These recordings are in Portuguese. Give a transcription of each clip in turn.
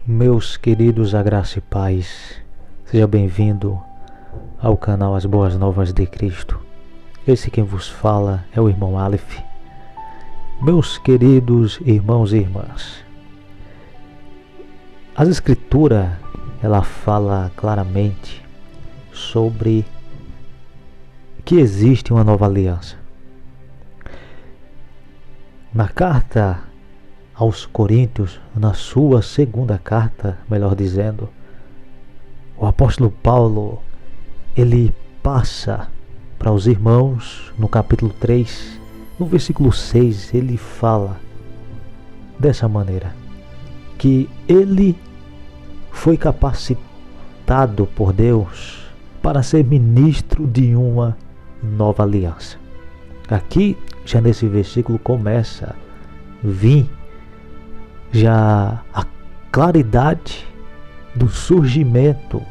Meus queridos, a graça e paz, seja bem-vindo ao canal As Boas Novas de Cristo. Esse quem vos fala é o irmão Aleph. Meus queridos irmãos e irmãs, a Escritura, ela fala claramente sobre que existe uma nova aliança. Na carta aos Coríntios, na sua segunda carta, melhor dizendo, o apóstolo Paulo, ele passa para os irmãos, no capítulo 3, no versículo 6, ele fala dessa maneira, que ele foi capacitado por Deus para ser ministro de uma nova aliança. Aqui, já nesse versículo, começa a vir já a claridade do surgimento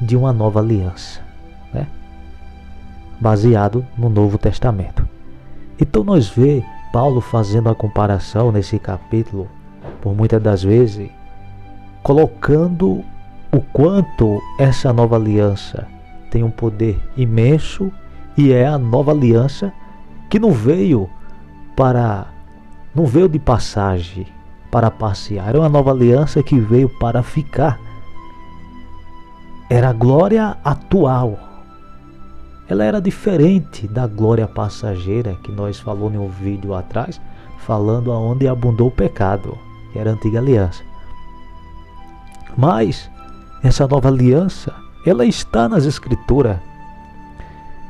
de uma nova aliança, né? Baseado no Novo Testamento. Então nós vemos Paulo fazendo a comparação nesse capítulo, por muitas das vezes, colocando o quanto essa nova aliança tem um poder imenso, e é a nova aliança que não veio de passagem, para passear. Era uma nova aliança que veio para ficar. Era a glória atual. Ela era diferente da glória passageira que nós falamos em um vídeo atrás, falando aonde abundou o pecado, que era a antiga aliança. Mas essa nova aliança, ela está nas Escrituras.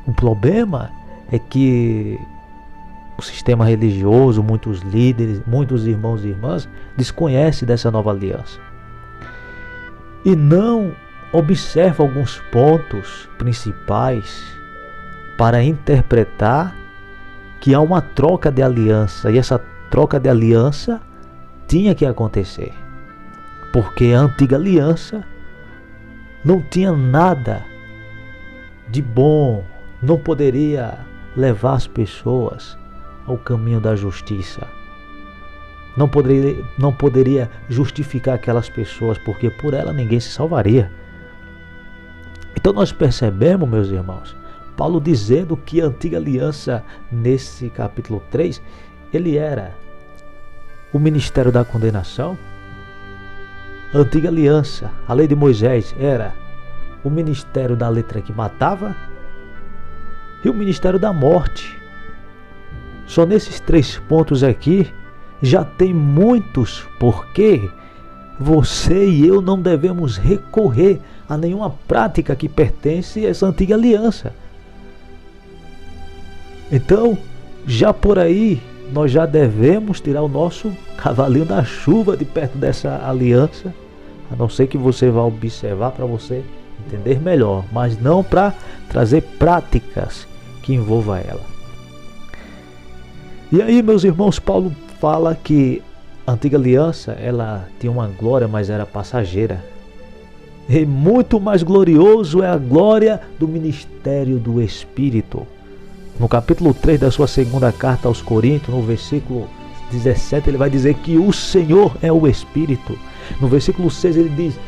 O problema é que o sistema religioso, muitos líderes, muitos irmãos e irmãs desconhecem dessa nova aliança e não observam alguns pontos principais para interpretar que há uma troca de aliança, e essa troca de aliança tinha que acontecer, porque a antiga aliança não tinha nada de bom, não poderia levar as pessoas ao caminho da justiça. Não poderia justificar aquelas pessoas, porque por ela ninguém se salvaria. Então nós percebemos, meus irmãos, Paulo dizendo que a antiga aliança, nesse capítulo 3, ele era o ministério da condenação. A antiga aliança, a lei de Moisés, era o ministério da letra que matava e o ministério da morte. Só nesses 3 pontos aqui já tem muitos porquê você e eu não devemos recorrer a nenhuma prática que pertence a essa antiga aliança. Então, já por aí, nós já devemos tirar o nosso cavalinho da chuva de perto dessa aliança, a não ser que você vá observar para você entender melhor, mas não para trazer práticas que envolvam ela. E aí, meus irmãos, Paulo fala que a antiga aliança, ela tinha uma glória, mas era passageira. E muito mais glorioso é a glória do ministério do Espírito. No capítulo 3 da sua segunda carta aos Coríntios, no versículo 17, ele vai dizer que o Senhor é o Espírito. No versículo 6 ele diz: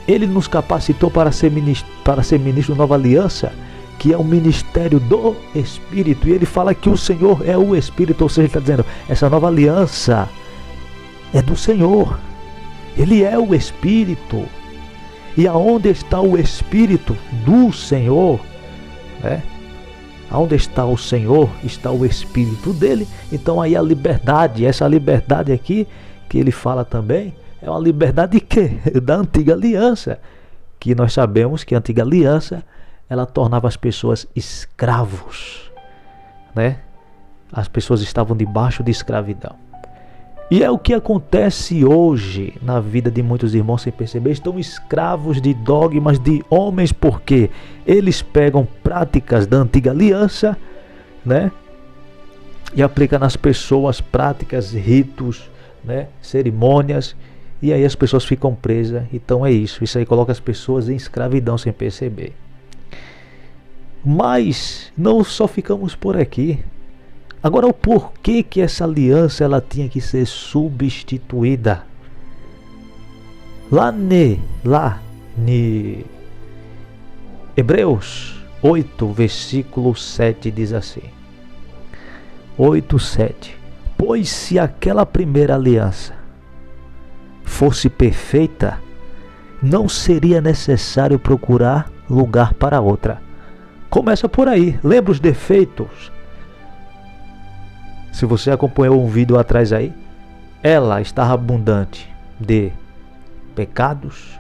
ele nos capacitou para ser ministro da nova aliança, que é o ministério do Espírito. E ele fala que o Senhor é o Espírito, ou seja, ele está dizendo, essa nova aliança é do Senhor. Ele é o Espírito. E aonde está o Espírito do Senhor, né? Aonde está o Senhor, está o Espírito dele. Então aí a liberdade, essa liberdade aqui, que ele fala também, é uma liberdade de quê? Da antiga aliança. Que nós sabemos que a antiga aliança, ela tornava as pessoas escravos, né? As pessoas estavam debaixo de escravidão. E é o que acontece hoje na vida de muitos irmãos, sem perceber. Estão escravos de dogmas de homens, porque eles pegam práticas da antiga aliança, né? E aplicam nas pessoas práticas, ritos, né? Cerimônias. E aí as pessoas ficam presas. Então é isso. Isso aí coloca as pessoas em escravidão sem perceber. Mas não só ficamos por aqui. Agora, o porquê que essa aliança ela tinha que ser substituída? Lá em Hebreus 8, versículo 7 diz assim: 8:7. Pois se aquela primeira aliança fosse perfeita, não seria necessário procurar lugar para outra. Começa por aí, lembra os defeitos. Se você acompanhou um vídeo atrás aí, ela estava abundante de pecados,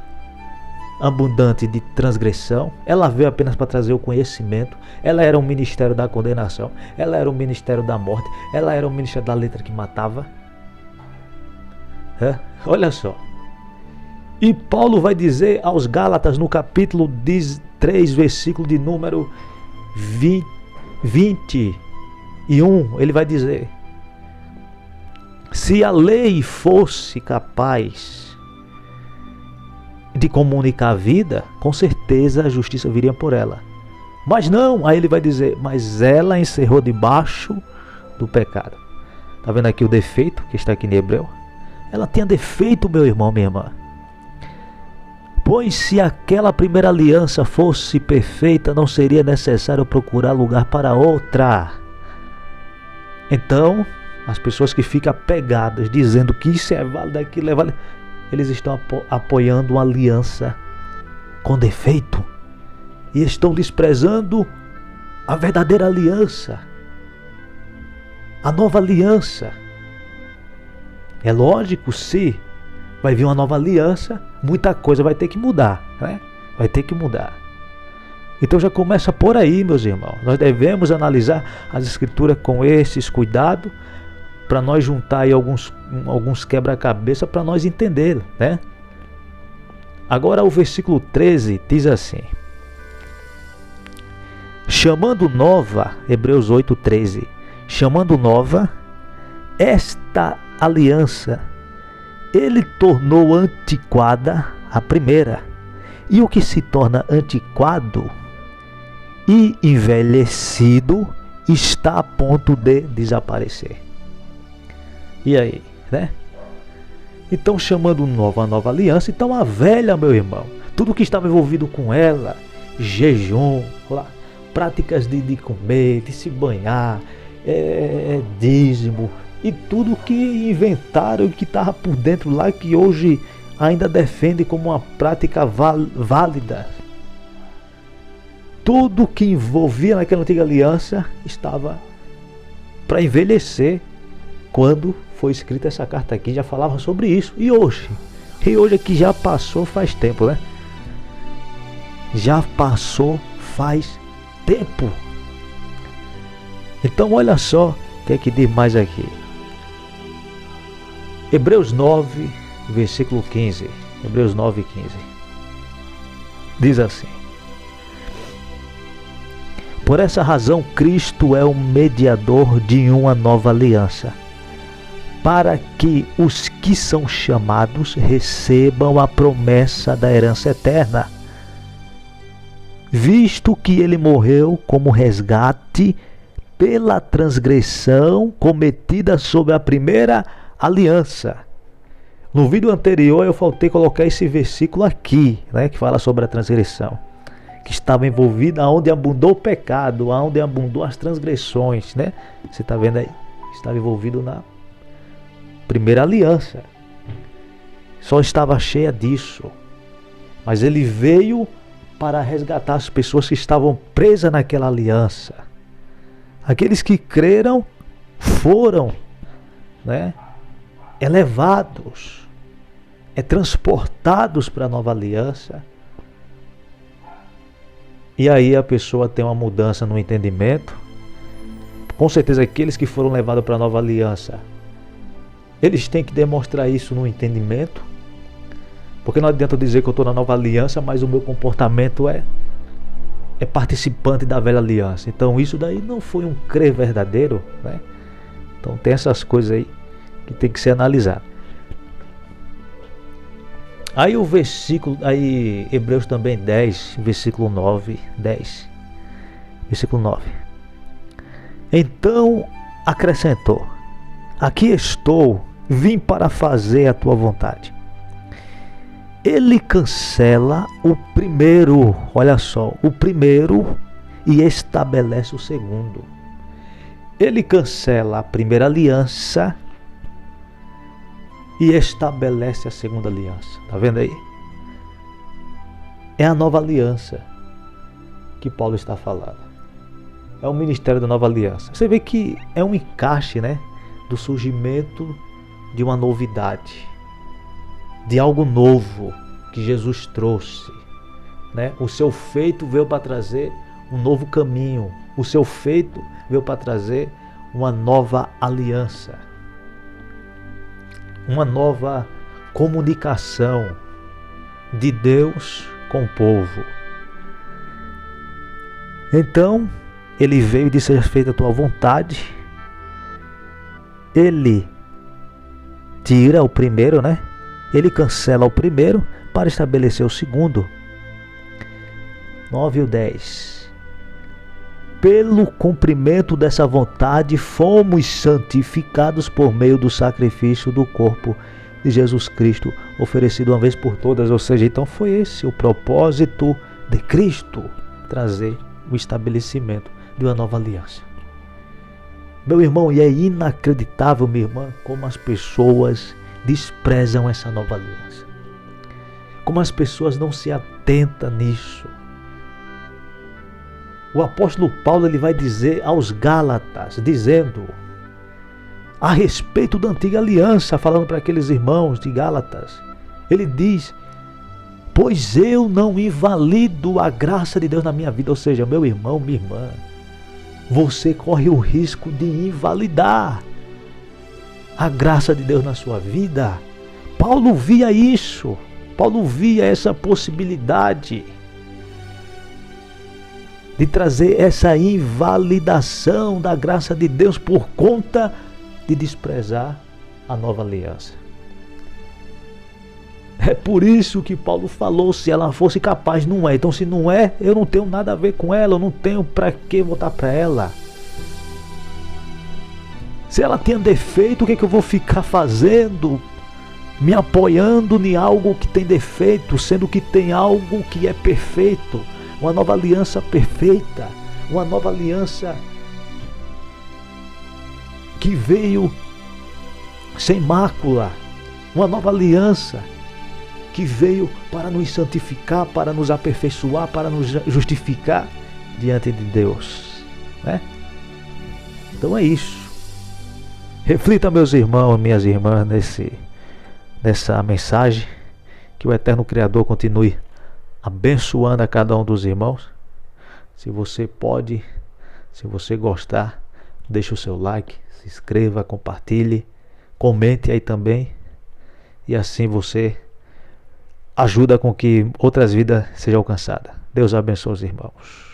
abundante de transgressão. Ela veio apenas para trazer o conhecimento. Ela era um ministério da condenação. Ela era um ministério da morte. Ela era um ministério da letra que matava. Olha só. E Paulo vai dizer aos Gálatas no capítulo 3, versículo de número 21, ele vai dizer: se a lei fosse capaz de comunicar a vida, com certeza a justiça viria por ela. Mas não, aí ele vai dizer: mas ela encerrou debaixo do pecado. Está vendo aqui o defeito que está aqui em Hebreu? Ela tinha defeito, meu irmão, minha irmã. Pois se aquela primeira aliança fosse perfeita, não seria necessário procurar lugar para outra. Então, as pessoas que ficam apegadas, dizendo que isso é válido, aquilo é válido, eles estão apoiando uma aliança com defeito. E estão desprezando a verdadeira aliança. A nova aliança. É lógico, se vai vir uma nova aliança, muita coisa vai ter que mudar, né? Vai ter que mudar. Então já começa por aí, meus irmãos. Nós devemos analisar as escrituras com esses cuidados, para nós juntar aí alguns quebra-cabeça para nós entender, né? Agora o versículo 13 diz assim: chamando nova, Hebreus 8:13, chamando nova esta aliança, ele tornou antiquada a primeira, e o que se torna antiquado e envelhecido está a ponto de desaparecer. E aí, né? Então, chamando nova a nova aliança, então a velha, meu irmão, tudo que estava envolvido com ela, jejum, práticas de comer, de se banhar, dízimo, e tudo que inventaram, que estava por dentro lá, que hoje ainda defende como uma prática válida. Tudo que envolvia naquela antiga aliança estava para envelhecer. Quando foi escrita essa carta aqui, já falava sobre isso. E hoje aqui já passou faz tempo, né? Já passou faz tempo. Então olha só o que é que diz mais aqui. Hebreus 9, versículo 15. Hebreus 9:15. Diz assim: por essa razão Cristo é o mediador de uma nova aliança, para que os que são chamados recebam a promessa da herança eterna, visto que ele morreu como resgate pela transgressão cometida sob a primeira aliança. No vídeo anterior eu faltei colocar esse versículo aqui, né, que fala sobre a transgressão, que estava envolvida onde abundou o pecado, onde abundou as transgressões, né? Você está vendo aí? Estava envolvido na primeira aliança. Só estava cheia disso. Mas ele veio para resgatar as pessoas que estavam presas naquela aliança. Aqueles que creram foram, né, elevados, transportados para a nova aliança. E aí a pessoa tem uma mudança no entendimento. Com certeza aqueles que foram levados para a nova aliança, eles têm que demonstrar isso no entendimento. Porque não adianta eu dizer que eu estou na nova aliança, mas o meu comportamento é participante da velha aliança. Então isso daí não foi um crer verdadeiro, né? Então tem essas coisas aí que tem que ser analisado. Aí o versículo, aí Hebreus também 10, versículo 9, 10. Versículo 9. Então acrescentou: aqui estou, vim para fazer a tua vontade. ele cancela o primeiro, olha só, o primeiro e estabelece o segundo. Ele cancela a primeira aliança e estabelece a segunda aliança. Tá vendo aí? É a nova aliança que Paulo está falando. É o ministério da nova aliança. Você vê que é um encaixe, né, do surgimento de uma novidade, de algo novo que Jesus trouxe, né? O seu feito veio para trazer um novo caminho. O seu feito veio para trazer uma nova aliança, uma nova comunicação de Deus com o povo. Então, ele veio e disse: seja feita a tua vontade. Ele tira o primeiro, né? Ele cancela o primeiro para estabelecer o segundo. 9 e 10. Pelo cumprimento dessa vontade, fomos santificados por meio do sacrifício do corpo de Jesus Cristo, oferecido uma vez por todas. Ou seja, então foi esse o propósito de Cristo, trazer o estabelecimento de uma nova aliança. Meu irmão, e é inacreditável, minha irmã, como as pessoas desprezam essa nova aliança. Como as pessoas não se atentam nisso. O apóstolo Paulo, ele vai dizer aos Gálatas, dizendo a respeito da antiga aliança, falando para aqueles irmãos de Gálatas, ele diz: pois eu não invalido a graça de Deus na minha vida. Ou seja, meu irmão, minha irmã, você corre o risco de invalidar a graça de Deus na sua vida. Paulo via isso. Paulo via essa possibilidade de trazer essa invalidação da graça de Deus por conta de desprezar a nova aliança. É por isso que Paulo falou: se ela fosse capaz, não é. Então, se não é, eu não tenho nada a ver com ela, eu não tenho para que voltar para ela. Se ela tem defeito, o que é que eu vou ficar fazendo? Me apoiando em algo que tem defeito, sendo que tem algo que é perfeito. Uma nova aliança perfeita. Uma nova aliança que veio sem mácula. Uma nova aliança que veio para nos santificar, para nos aperfeiçoar, para nos justificar diante de Deus, né? Então é isso. Reflita, meus irmãos, minhas irmãs, nessa mensagem. Que o eterno Criador continue abençoando a cada um dos irmãos. Se você pode, se você gostar, deixe o seu like, se inscreva, compartilhe, comente aí também. E assim você ajuda com que outras vidas sejam alcançadas. Deus abençoe os irmãos.